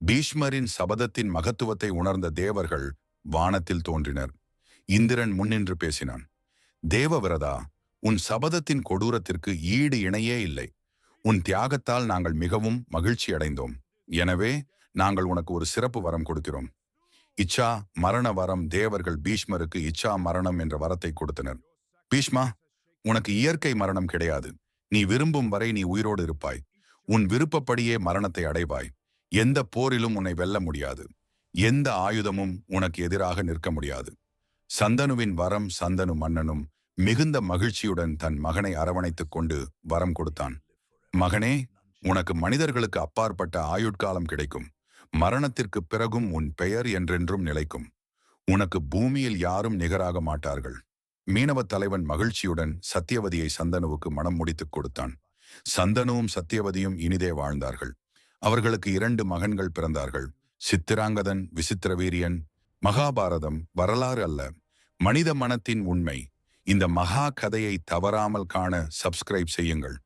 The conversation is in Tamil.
பீஷ்மரின் சபதத்தின் மகத்துவத்தை உணர்ந்த தேவர்கள் வானத்தில் தோன்றினர். இந்திரன் முன்னின்று பேசினான். தேவவிரதா, உன் சபதத்தின் கொடூரத்திற்கு ஈடு இணையே இல்லை. உன் தியாகத்தால் நாங்கள் மிகவும் மகிழ்ச்சி அடைந்தோம். எனவே நாங்கள் உனக்கு ஒரு சிறப்பு வரம் கொடுக்கிறோம். இச்சா மரண வரம். தேவர்கள் பீஷ்மருக்கு இச்சா மரணம் என்ற வரத்தை கொடுத்தனர். பீஷ்மா, உனக்கு இயற்கை மரணம் கிடையாது. நீ விரும்பும் வரை நீ உயிரோடு இருப்பாய். உன் விருப்பப்படியே மரணத்தை அடைவாய். எந்த போரிலும் உன்னை வெல்ல முடியாது. எந்த ஆயுதமும் உனக்கு எதிராக நிற்க முடியாது. சந்தனுவின் வரம். சந்தனு மன்னனும் மிகுந்த மகிழ்ச்சியுடன் தன் மகனை அரவணைத்துக் கொண்டு வரம் கொடுத்தான். மகனே, உனக்கு மனிதர்களுக்கு அப்பாற்பட்ட ஆயுட்காலம் கிடைக்கும். மரணத்திற்கு பிறகும் உன் பெயர் என்றென்றும் நிலைக்கும். உனக்கு பூமியில் யாரும் நிகராக மாட்டார்கள். மீனவத் தலைவன் மகிழ்ச்சியுடன் சத்தியவதியை சந்தனுவுக்கு மனம் முடித்துக் கொடுத்தான். சந்தனுவும் சத்தியவதியும் இனிதே வாழ்ந்தார்கள். அவர்களுக்கு 2 மகன்கள் பிறந்தார்கள். சித்திராங்கதன், விசித்திரவீரியன். மகாபாரதம் வரலாறு அல்ல, மனித மனத்தின் உண்மை. இந்த மகா கதையை தவறாமல் காண சப்ஸ்கிரைப் செய்யுங்கள்.